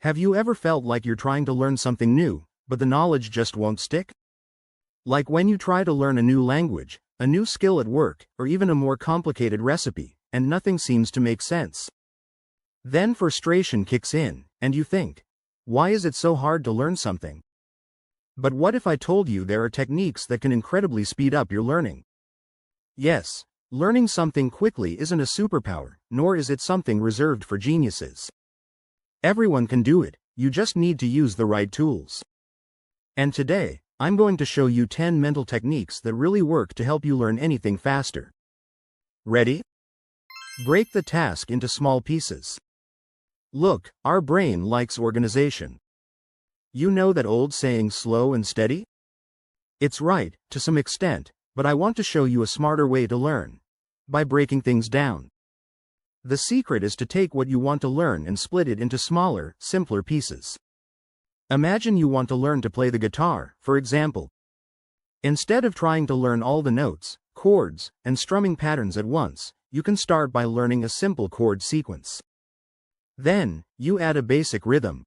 Have you ever felt like you're trying to learn something new, but the knowledge just won't stick? Like when you try to learn a new language, a new skill at work, or even a more complicated recipe, and nothing seems to make sense. Then frustration kicks in, and you think, why is it so hard to learn something? But what if I told you there are techniques that can incredibly speed up your learning? Yes, learning something quickly isn't a superpower, nor is it something reserved for geniuses. Everyone can do it, you just need to use the right tools. And today, I'm going to show you 10 mental techniques that really work to help you learn anything faster. Ready? Break the task into small pieces. Look, our brain likes organization. You know that old saying, slow and steady? It's right, to some extent, but I want to show you a smarter way to learn. By breaking things down. The secret is to take what you want to learn and split it into smaller, simpler pieces. Imagine you want to learn to play the guitar, for example. Instead of trying to learn all the notes, chords, and strumming patterns at once, you can start by learning a simple chord sequence. Then, you add a basic rhythm.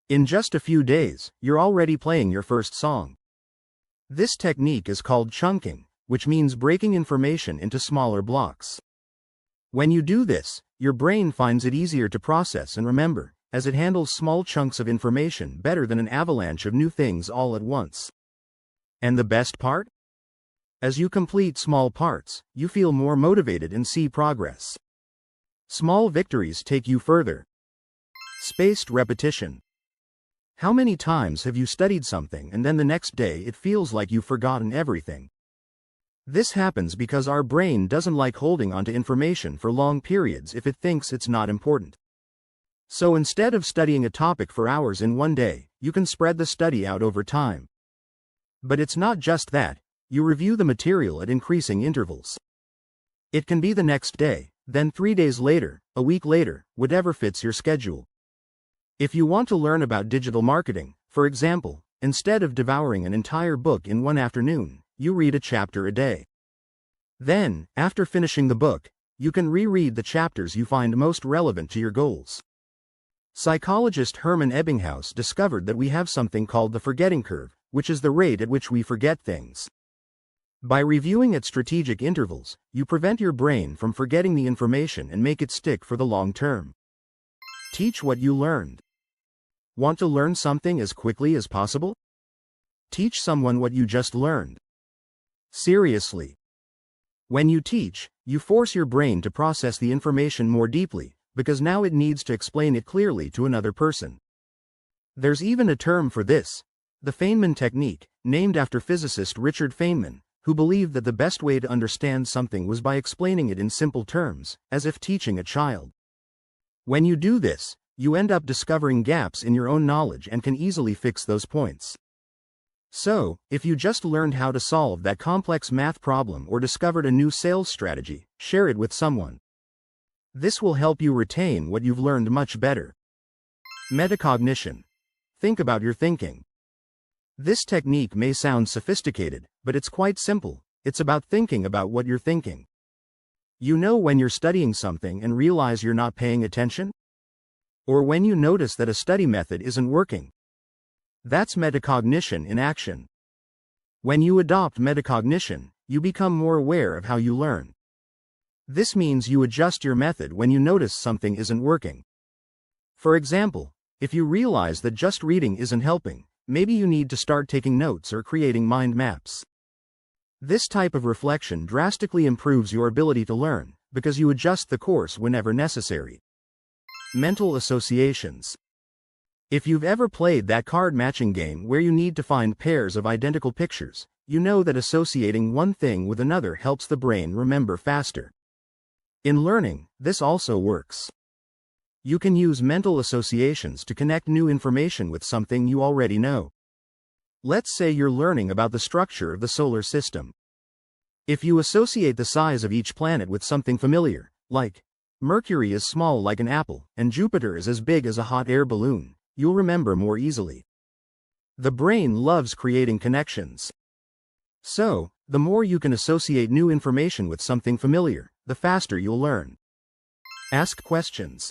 In just a few days, you're already playing your first song. This technique is called chunking, which means breaking information into smaller blocks. When you do this, your brain finds it easier to process and remember, as it handles small chunks of information better than an avalanche of new things all at once. And the best part? As you complete small parts, you feel more motivated and see progress. Small victories take you further. Spaced repetition. How many times have you studied something and then the next day it feels like you've forgotten everything? This happens because our brain doesn't like holding onto information for long periods if it thinks it's not important. So instead of studying a topic for hours in one day, you can spread the study out over time. But it's not just that, you review the material at increasing intervals. It can be the next day, then 3 days later, a week later, whatever fits your schedule. If you want to learn about digital marketing, for example, instead of devouring an entire book in one afternoon, you read a chapter a day. Then, after finishing the book, you can reread the chapters you find most relevant to your goals. Psychologist Hermann Ebbinghaus discovered that we have something called the forgetting curve, which is the rate at which we forget things. By reviewing at strategic intervals, you prevent your brain from forgetting the information and make it stick for the long term. Teach what you learned. Want to learn something as quickly as possible? Teach someone what you just learned. Seriously. When you teach, you force your brain to process the information more deeply, because now it needs to explain it clearly to another person. There's even a term for this, the Feynman technique, named after physicist Richard Feynman, who believed that the best way to understand something was by explaining it in simple terms, as if teaching a child. When you do this, you end up discovering gaps in your own knowledge and can easily fix those points. So, if you just learned how to solve that complex math problem or discovered a new sales strategy, share it with someone. This will help you retain what you've learned much better. Metacognition. Think about your thinking. This technique may sound sophisticated, but it's quite simple. It's about thinking about what you're thinking. You know when you're studying something and realize you're not paying attention? Or when you notice that a study method isn't working? That's metacognition in action. When you adopt metacognition, you become more aware of how you learn. This means you adjust your method when you notice something isn't working. For example, if you realize that just reading isn't helping, maybe you need to start taking notes or creating mind maps. This type of reflection drastically improves your ability to learn, because you adjust the course whenever necessary. Mental associations. If you've ever played that card matching game where you need to find pairs of identical pictures, you know that associating one thing with another helps the brain remember faster. In learning, this also works. You can use mental associations to connect new information with something you already know. Let's say you're learning about the structure of the solar system. If you associate the size of each planet with something familiar, like Mercury is small like an apple, and Jupiter is as big as a hot air balloon, you'll remember more easily. The brain loves creating connections. So, the more you can associate new information with something familiar, the faster you'll learn. Ask questions.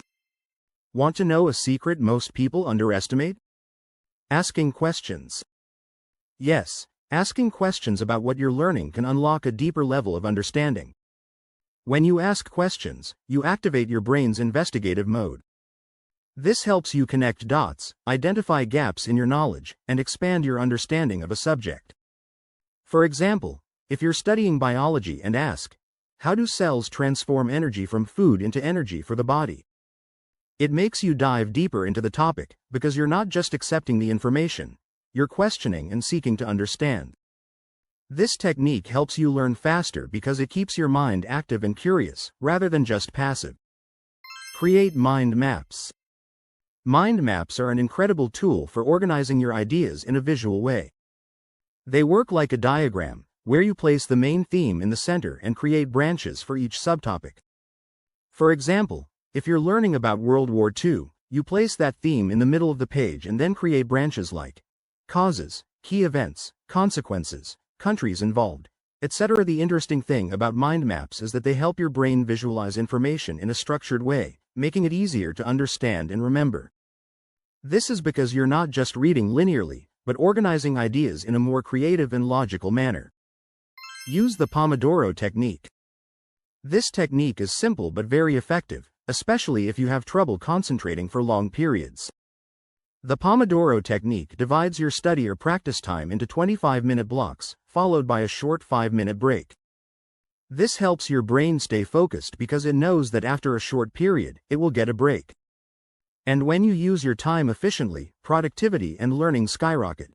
Want to know a secret most people underestimate? Asking questions. Yes, asking questions about what you're learning can unlock a deeper level of understanding. When you ask questions, you activate your brain's investigative mode. This helps you connect dots, identify gaps in your knowledge, and expand your understanding of a subject. For example, if you're studying biology and ask, how do cells transform energy from food into energy for the body? It makes you dive deeper into the topic, because you're not just accepting the information, you're questioning and seeking to understand. This technique helps you learn faster because it keeps your mind active and curious, rather than just passive. Create mind maps. Mind maps are an incredible tool for organizing your ideas in a visual way. They work like a diagram, where you place the main theme in the center and create branches for each subtopic. For example, if you're learning about World War II, you place that theme in the middle of the page and then create branches like causes, key events, consequences, countries involved, etc. The interesting thing about mind maps is that they help your brain visualize information in a structured way, making it easier to understand and remember. This is because you're not just reading linearly, but organizing ideas in a more creative and logical manner. Use the Pomodoro technique. This technique is simple but very effective, especially if you have trouble concentrating for long periods. The Pomodoro technique divides your study or practice time into 25-minute blocks, followed by a short 5-minute break. This helps your brain stay focused because it knows that after a short period, it will get a break. And when you use your time efficiently, productivity and learning skyrocket.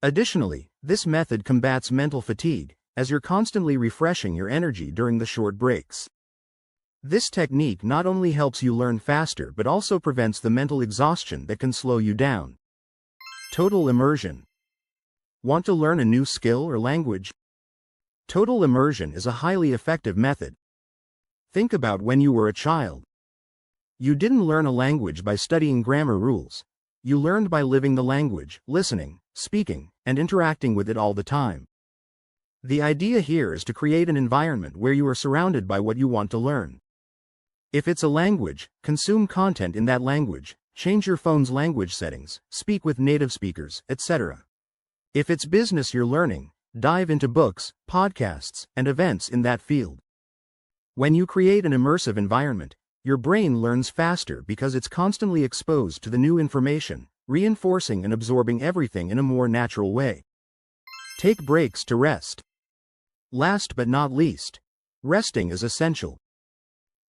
Additionally, this method combats mental fatigue, as you're constantly refreshing your energy during the short breaks. This technique not only helps you learn faster but also prevents the mental exhaustion that can slow you down. Total immersion. Want to learn a new skill or language? Total immersion is a highly effective method. Think about when you were a child. You didn't learn a language by studying grammar rules. You learned by living the language, listening, speaking, and interacting with it all the time. The idea here is to create an environment where you are surrounded by what you want to learn. If it's a language, consume content in that language, change your phone's language settings, speak with native speakers, etc. If it's business you're learning, dive into books, podcasts, and events in that field. When you create an immersive environment, your brain learns faster because it's constantly exposed to the new information, reinforcing and absorbing everything in a more natural way. Take breaks to rest. Last but not least, resting is essential.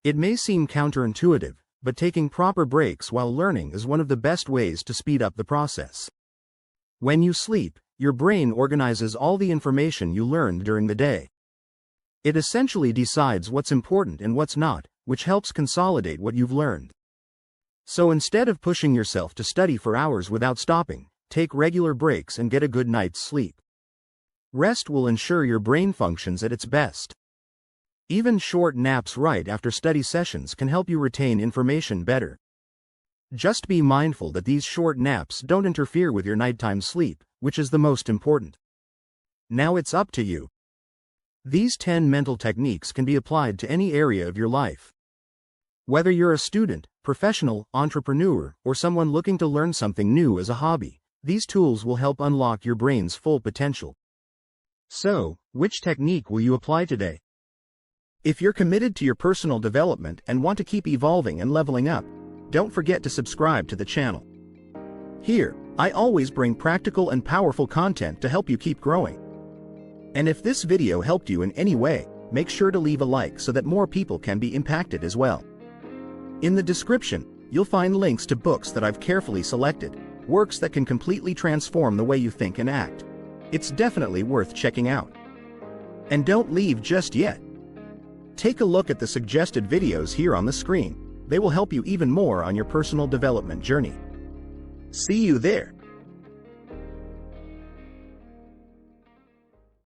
It may seem counterintuitive, but taking proper breaks while learning is one of the best ways to speed up the process. When you sleep, your brain organizes all the information you learned during the day. It essentially decides what's important and what's not, which helps consolidate what you've learned. So instead of pushing yourself to study for hours without stopping, take regular breaks and get a good night's sleep. Rest will ensure your brain functions at its best. Even short naps right after study sessions can help you retain information better. Just be mindful that these short naps don't interfere with your nighttime sleep, which is the most important. Now it's up to you. These 10 mental techniques can be applied to any area of your life. Whether you're a student, professional, entrepreneur, or someone looking to learn something new as a hobby, these tools will help unlock your brain's full potential. So, which technique will you apply today? If you're committed to your personal development and want to keep evolving and leveling up, don't forget to subscribe to the channel. Here, I always bring practical and powerful content to help you keep growing. And if this video helped you in any way, make sure to leave a like so that more people can be impacted as well. In the description, you'll find links to books that I've carefully selected, works that can completely transform the way you think and act. It's definitely worth checking out. And don't leave just yet. Take a look at the suggested videos here on the screen. They will help you even more on your personal development journey. See you there.